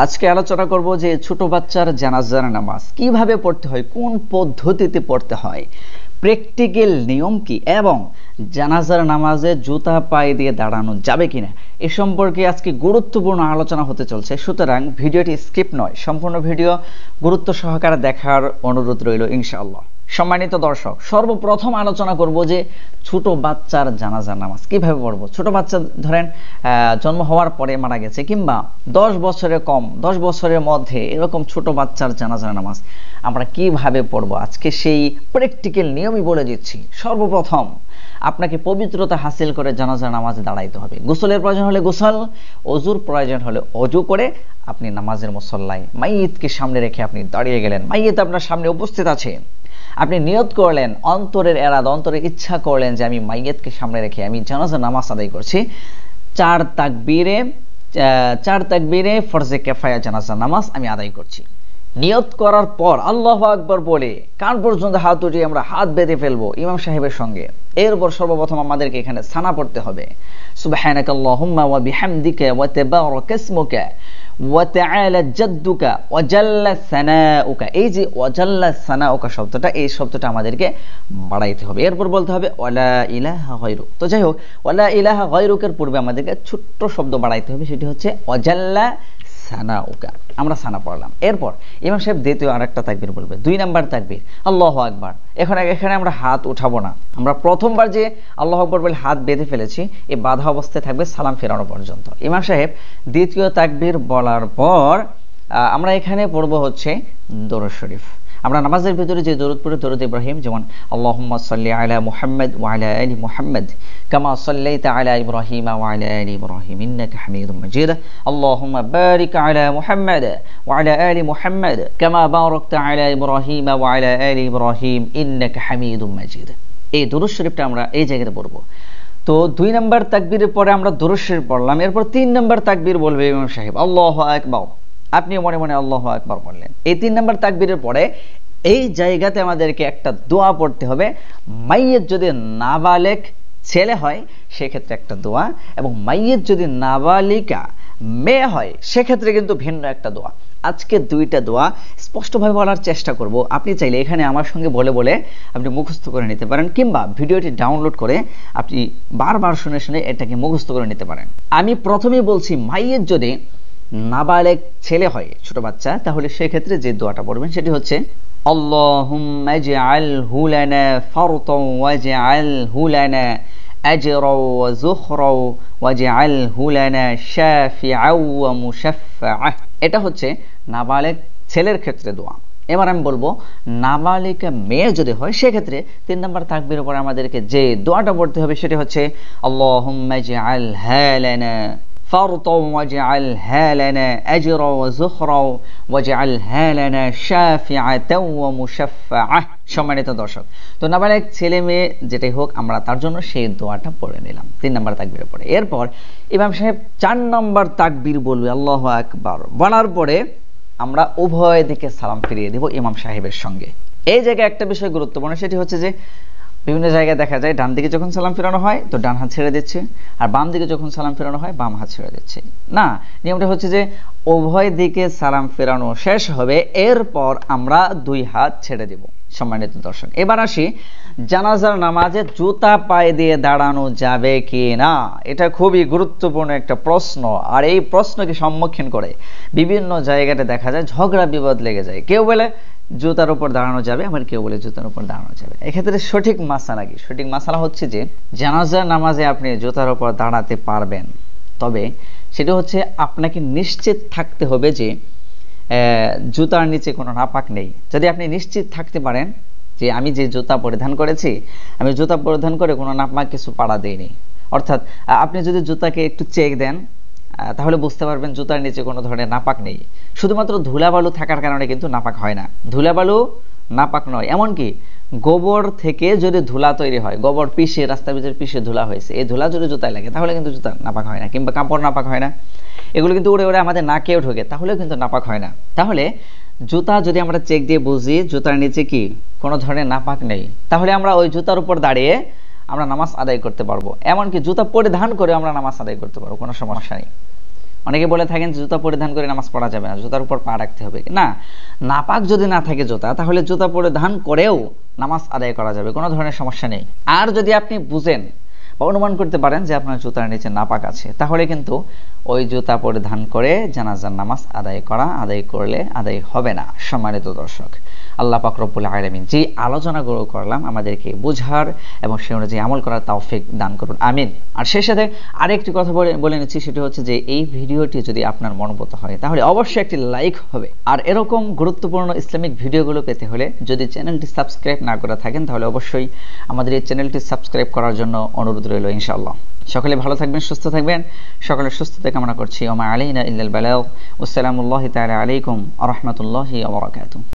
আজকে আলোচনা করব যে ছোট বাচ্চার জানাজার নামাজ কিভাবে পড়তে হয়, কোন পদ্ধতিতে পড়তে হয়, প্র্যাকটিক্যাল নিয়ম কি এবং জানাজার নামাজে জুতা পায়ে দিয়ে দাঁড়ানো যাবে কিনা এ সম্পর্কে আজকে গুরুত্বপূর্ণ আলোচনা হতে চলছে। সুতরাং ভিডিওটি স্কিপ নয়, সম্পূর্ণ ভিডিও গুরুত্ব সহকারে দেখার অনুরোধ রইল ইনশাআল্লাহ। সম্মানিত দর্শক, সর্বপ্রথম আলোচনা করব যে ছোট বাচ্চার জানাজার নামাজ কিভাবে পড়বো। ছোট বাচ্চা ধরেন জন্ম হওয়ার পরে মারা গেছে, কিংবা 10 বছরের কম, 10 বছরের মধ্যে এরকম ছোট বাচ্চার জানাজার নামাজ আমরা কিভাবে পড়বো আজকে সেই প্র্যাকটিক্যাল নিয়মই বলে দিচ্ছি। সর্বপ্রথম আপনাকে পবিত্রতা হাসিল করে জানাজার নামাজে দাঁড়াইতে হবে। গোসলের প্রয়োজন হলে গোসল, অজুর প্রয়োজন হলে অজু করে আপনি নামাজের মুসল্লায় মাইয়িতকে সামনে রেখে আপনি দাঁড়িয়ে গেলেন। মাইয়িত আপনার সামনে উপস্থিত আছে, আপনি নিয়ত করলেন, অন্তরের এরাদা, অন্তরের ইচ্ছা করলেন যে আমি মাইয়িতকে সামনে রেখে আমি জানাজার নামাজ আদায় করছি। চার তাকবীরে ফরজে কিফায়া জানাজার নামাজ আমি আদায় করছি। নিয়ত করার পর আল্লাহু আকবার বলে কান পর্যন্ত হাত উঠিয়ে আমরা হাত বেঁধে ফেলবো ইমাম সাহেবের সঙ্গে। এরপর সর্বপ্রথম আমাদেরকে এখানে সানা পড়তে হবে, সুবহানাকাল্লাহুম্মা ওয়া বিহামদিকা ওয়া তাবারাকা ইসমুকা ওয়া তাআলা জাদ্দুকা ওয়া জাল্লা সানাউকা। এই যে ওয়া জাল্লা সানাউকা শব্দটা, এই শব্দটা আমাদেরকে বাড়াইতে হবে। এরপর বলতে হবে ওয়ালা ইলাহা গায়রুক। তো যাই হোক, ওয়ালা ইলাহা গায়রুকের পূর্বে আমাদেরকে ছোট্ট শব্দ বাড়াইতে হবে, সেটি হচ্ছে ওয়া জাল্লা সানাউকা। আমরা সানা পড়লাম। এরপর ইমাম সাহেব দ্বিতীয় আরেকটা তাকবীর বলবে, 2 নাম্বার তাকবীর আল্লাহু আকবার। এখানে আমরা হাত উঠাবো না, আমরা প্রথমবার যে আল্লাহু আকবার বলে হাত বেঁধে ফেলেছি, এই বাঁধা অবস্থায় থাকবে সালাম ফেরানো পর্যন্ত। ইমাম সাহেব দ্বিতীয় তাকবীর বলার পর আমরা এখানে পড়বো হচ্ছে দরুদ শরীফ। আমরা নামাজের ভিতরে যে দরুদ পড়ি, দরুদ ইব্রাহিম, যেমন আল্লাহুম্মা সাল্লি আলা মুহাম্মাদ ওয়া আলা আলি মুহাম্মাদ কামা সাল্লাইতা আলা ইব্রাহিম ওয়া আলা আলি ইব্রাহিম ইন্নাকা হামিদুম মাজিদ। আল্লাহুম্মা বারিক আলা মুহাম্মাদ ওয়া আলা আলি মুহাম্মাদ কামা বারাকতা আলা ইব্রাহিম ওয়া আলা আলি ইব্রাহিম ইন্নাকা হামিদুম মাজিদ। এই দরুদ শরীফটা আমরা এই জায়গাতে পড়বো। তো 2 নাম্বার তাকবীরের পরে আমরা দরুদ শরীফ পড়লাম। এরপর 3 নাম্বার তাকবীর বলবে ইমাম সাহেব, আল্লাহু আকবার। আপনি মনে মনে আল্লাহু আকবার বললেন। এই 3 নাম্বার তাকবীরের পরে এই জায়গাতে আমাদেরকে একটা দোয়া পড়তে হবে। মাইয়িত যদি নাবালেগ ছেলে হয় সেক্ষেত্রে একটা দোয়া, এবং মাইয়িত যদি নাবালিকা মেয়ে হয় সেক্ষেত্রে কিন্তু ভিন্ন একটা দোয়া। আজকে 2টা দোয়া স্পষ্টভাবে বলার চেষ্টা করব। আপনি চাইলে এখানে আমার সঙ্গে বলে বলে আপনি মুখস্থ করে নিতে পারেন, কিংবা ভিডিওটি ডাউনলোড করে আপনি বারবার শুনে শুনে এটাকে মুখস্থ করে নিতে পারেন। আমি প্রথমেই বলছি, মাইয়িত যদি নাবালেগ ছেলে হয়, ছোট বাচ্চা, তাহলে সেক্ষেত্রে যে দোয়াটা পড়বেন সেটি হচ্ছে আল্লাহুম্মা ইজআলহু লানা ফারতান ওয়াজআলহু লানা আজরাও ওয়া যুখরাও ওয়াজআলহু লানা শাফিআও ওয়া মুশাফফাআ। এটা হচ্ছে নাবালেগ ছেলের ক্ষেত্রে দোয়া। এবার আমি বলবো নাবালিকা মেয়ে যদি হয় সেক্ষেত্রে 3 নাম্বার তাকবীরের পরে আমাদেরকে যে দোয়াটা পড়তে হবে সেটি হচ্ছে আল্লাহুম্মা ইজআলহা লানা ফারতান ওয়াজআলহা লানা আজরাও ওয়া যুখরাও ওয়াজআলহা লানা শাফিআতাও ওয়া মুশাফফাআ। সম্মানিত দর্শক, তো নাবালেগ ছেলে মেয়ে যেটাই হোক আমরা তার জন্য সেই দোয়াটা পড়ে নিলাম 3 নাম্বার তাকবীরের পরে। এরপর ইমাম সাহেব 4 নাম্বার তাকবীর বলবে, আল্লাহু আকবার বলার পরে আমরা উভয় দিকে সালাম ফিরিয়ে দিব ইমাম সাহেবের সঙ্গে। এই জায়গায় একটা বিষয় গুরুত্বপূর্ণ, সেটি হচ্ছে যে বিভিন্ন জায়গায় দেখা যায় ডান দিকে যখন সালাম ফেরানো হয় তো ডান হাত ছেড়ে দিচ্ছে, আর বাম দিকে যখন সালাম ফেরানো হয় বাম হাত ছেড়ে দিচ্ছে। না, নিয়মটা হচ্ছে যে উভয় দিকে সালাম ফেরানো শেষ হবে, এরপর আমরা 2 হাত ছেড়ে দেব। সম্মানিত দর্শক, এবার আসি জানাজার নামাজে জুতা পায়ে দিয়ে দাঁড়ানো যাবে কি না। এটা খুবই গুরুত্বপূর্ণ একটা প্রশ্ন, আর এই প্রশ্নকে সম্মুখীন করে বিভিন্ন জায়গাতে দেখা যায় ঝগড়া বিবাদ লেগে যায়। কেউ বলে জুতার উপর দাঁড়ানো যাবে, আবার কেউ বলে জুতার উপর দাঁড়ানো যাবে। এক্ষেত্রে সঠিক মাসালা কি? সঠিক মাসালা হচ্ছে যে জানাজার নামাজে আপনি জুতার উপর দাঁড়াতে পারবেন, তবে সেটা হচ্ছে আপনাকে নিশ্চিত থাকতে হবে যে জুতার নিচে কোনো নাপাক নেই। যদি আপনি নিশ্চিত থাকতে পারেন যে আমি যে জুতা পরিধান করেছি, আমি জুতা পরিধান করে কোনো নাপাক কিছু পাড়া দেইনি, অর্থাৎ আপনি যদি জুতাকে একটু চেক দেন তাহলে বুঝতে পারবেন জুতার নিচে কোনো ধরনের নাপাক নেই। শুধুমাত্র ধুলাবালু থাকার কারণে কিন্তু নাপাক হয় না, ধুলাবালু নাপাক নয়। এমনকি গোবর থেকে যদি ধুলা তৈরি হয়, গোবর পিষে রাস্তার ভিতরে পিষে ধুলা হয়েছে, এই ধুলা যদি জুতায় লাগে তাহলে কিন্তু জুতা নাপাক হয় না, কিংবা কাপড় নাপাক হয় না। এগুলো কিন্তু উড়ে উড়ে আমাদের নাকেও ঢোকে, তাহলেও কিন্তু নাপাক হয় না। তাহলে জুতা যদি আমরা চেক দিয়ে বুঝি জুতার নিচে কি কোনো ধরনের নাপাক নেই, তাহলে আমরা ওই জুতার উপর দাঁড়িয়ে আমরা নামাজ আদায় করতে পারবো। এমনকি জুতা পরিধান করে আমরা নামাজ আদায় করতে পারবো, কোনো সমস্যা নেই। অনেকে বলে থাকেন জুতা পরিধান করে নামাজ পড়া যাবে না, জুতার উপর পা রাখতে হবে। না, নাপাক যদি না থাকে জুতা, তাহলে জুতা পরিধান করেও নামাজ আদায় করা যাবে, কোনো ধরনের সমস্যা নেই। আর যদি আপনি বুঝেন বা অনুমান করতে পারেন যে আপনার জুতার নিচে নাপাক আছে, তাহলে কিন্তু ওই জুতা পরিধান করে জানাজার নামাজ আদায় করলে আদায় হবে না। সম্মানিত দর্শক, আল্লাহ পাক রব্বুল আলামিন যে আলোচনাগুলো করলাম আমাদেরকে বুঝার এবং সে অনুযায়ী আমল করার তৌফিক দান করুন, আমিন। আর সেই সাথে আরেকটি কথা বলে নিচ্ছি, সেটা হচ্ছে যে এই ভিডিওটি যদি আপনার মনোভূত হয় তাহলে অবশ্যই একটি লাইক হবে। আর এরকম গুরুত্বপূর্ণ ইসলামিক ভিডিওগুলো পেতে হলে যদি চ্যানেলটি সাবস্ক্রাইব না করে থাকেন তাহলে অবশ্যই আমাদের এই চ্যানেলটি সাবস্ক্রাইব করার জন্য অনুরোধ রইল ইনশাআল্লাহ। সকলে ভালো থাকবেন, সুস্থ থাকবেন, সকলের সুস্থতা কামনা করছি। ওমা আলাইনা ইল্লাল বালাগ। আসসালামু আলাইকুম ওয়া রাহমাতুল্লাহি ওয়া বারাকাতুহু।